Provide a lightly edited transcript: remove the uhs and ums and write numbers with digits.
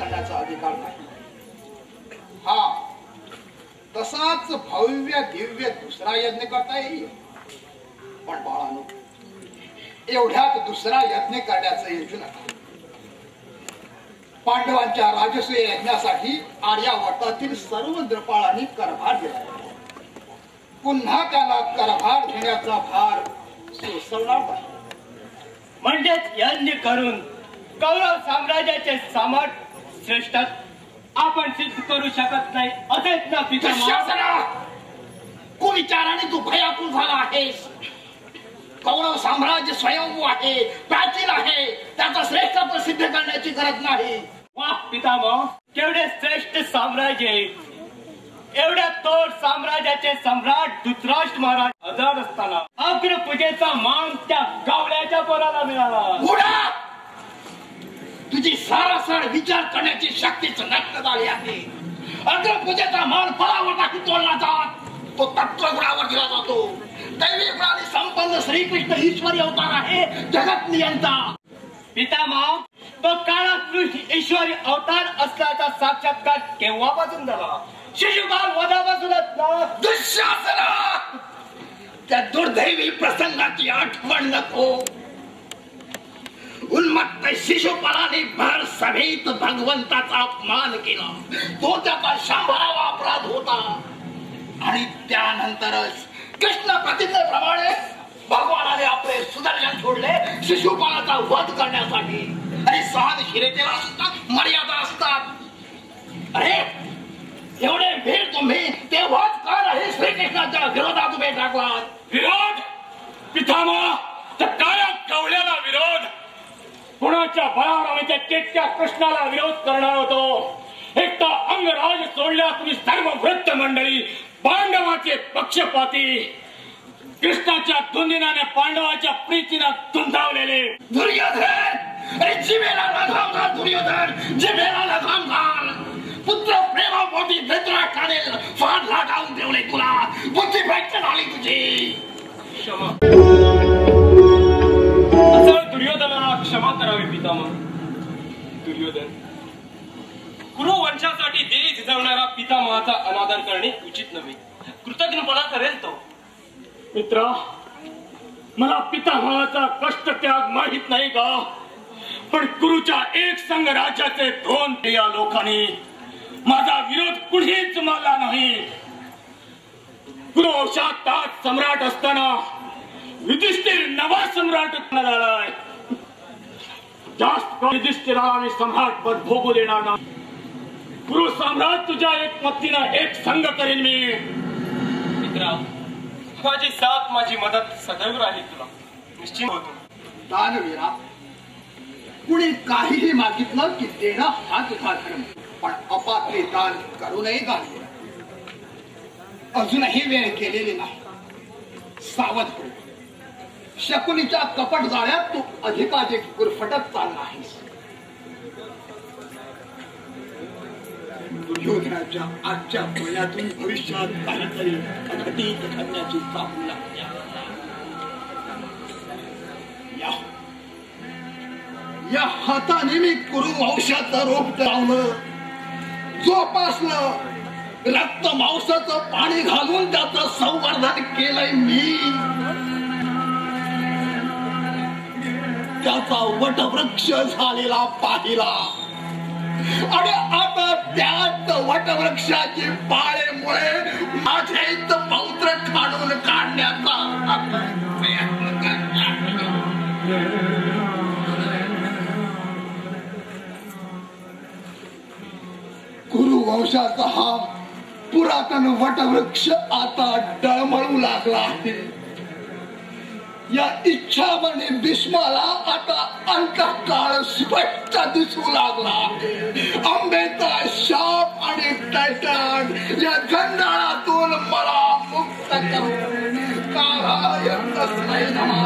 करण्याचा अधिकार नाही. हा, तसाच भव्य दिव्य दुसरा यज्ञ करता येईल. पण बाळानो, एवढ्यात दुसरा यज्ञ करण्याचं योजना नका. पांडवांच्या राजसूय यज्ञासाठी आर्यावर्तातील सर्व द्रपाळांनी करभार दिला. पुन्हा त्याला करभार घेण्याचा भार सोसवणार नाही. म्हणजेच यज्ञ करून कौरव साम्राज्याचे सामर्थ्य श्रेष्ठ आपण सिद्ध करू शकत नाही असेच ना पितामह? कुविचाराने तू भयाकुल झाला आहेस. कौरव साम्राज्य स्वयंभू आहे, प्राचीन आहे, त्याचा श्रेष्ठत्व सिद्ध करण्याची गरज नाही. वाह पितामह, केवढे श्रेष्ठ साम्राज्य! एवढ्या तोड साम्राज्याचे सम्राट धृतराष्ट्र महाराज आजाद असताना अग्रपूजेचा मान त्या गावड्याच्या पोराला मिळाला. तुझी सारासार विचार करण्याची शक्तीच नष्ट झाली आहे. अग्रपूजेचा मान फळावर नाही तोडला जात, तो तत्वगुणावर दिला जातो. दैवी गुणाने संपन्न श्रीकृष्ण ईश्वरी अवतार आहे, जगत नियंता. पितामह, तो काळात ईश्वरी अवतार असल्याचा साक्षात्कार केव्हापासून झाला? शिशुपाल वधापासूनच ना? दुःशासना, त्या दुर्दैवी प्रसंगाची आठवण नको. उन्मत्त शिशुपालाने भर सभेत भगवंताचा अपमान केला. तो त्याचा 100वा अपराध होता. आणि त्यानंतरच कृष्ण प्रतिज्ञेप्रमाणे भगवानाने आपले सुदर्शन सोडले शिशुपालाचा वध करण्यासाठी. आणि सहनशीलतेला सुद्धा मर्यादा असतात. अरे एवढे वीर तुम्ही तेव्हाच का नाही श्रीकृष्णाच्या विरोधात उभे टाकला? विरोध? पितामह, त्या काळ्या कवळ्याला विरोध? कुणाच्या बळावर आम्ही त्या केटक्या कृष्णाला विरोध करणार होतो? एक तर अंगराज सोडल्या तुम्ही सर्व वृत्त मंडळी पांडवाचे पक्षपाती, कृष्णाच्या धुंदिनाने पांडवाच्या प्रीतीनं धुंदावलेले. दुर्योधन, अरे जिभेला लगाम घाल दुर्योधन, जिभेला लगाम घाल. पुत्र प्रेमापोटी धृतराष्ट्राने फार लाटावून ठेवले तुला. बुद्धी भ्रष्ट झाली तुझी. क्षमा, असं दुर्योधनाला क्षमा करावी पितामह. दुर्योधन, कुरुवंशासाठी देश झिजवणारा पितामहाचा अनादर करणे उचित नव्हे. कृतज्ञपणा करेल तो. मित्र, मला पितामहाचा कष्ट त्याग माहित नाही का? पण कुरुच्या एक संघ राज्याचे 2 प्रिय लोकांनी माझा विरोध कुणीच मानला नाही. कुरुवंशात सम्राट असताना युधिष्ठिर नवा सम्राट झालाय. जास्त युधिष्ठिराने सम्राट पद भोगू देणार नाही. कुरु सम्राट तुझ्या एक पत्नीला एक संघ करेन मी. मित्रा, माझी साथ माझी मदत सदैव राहील तुला, निश्चित होतो. दानवीरा, कुणी काहीही मागितलं की देणं हा तुझा धर्म. पण अपात्री दान करू नये. दान अजूनही वेळ केलेली नाही. सावध हो. शकुनीच्या कपट जाळ्यात तू अधिकाधिक गुरफटत चालला आहेस. दुर्योधनाच्या आजच्या बोलण्यातून भविष्यात काहीतरी घटित घडण्याची चाहूल लागते. या हाताने मी कुरु वंशाचं रोप लावलं, जोपासलं, रक्त मांसाचं पाणी घालून त्याचं संवर्धन केलंय मी. त्याचा वटवृक्ष झालेला पाहिला. आणि आता त्यात वटवृक्षाची पाळेमुळे माझ्या इथं पौत्र काढून काढण्याचा प्रयत्न करतात. कुरु वंशाचा हा पुरातन वटवृक्ष आता डळमळू लागला आहे. या इच्छामणी भीष्माला आता अंतकाळ स्पष्ट दिसू लागला. आंबेचा शाप आणि टैटान या गंधाळातून मला मुक्त करू. काळाय तस्मै नमः.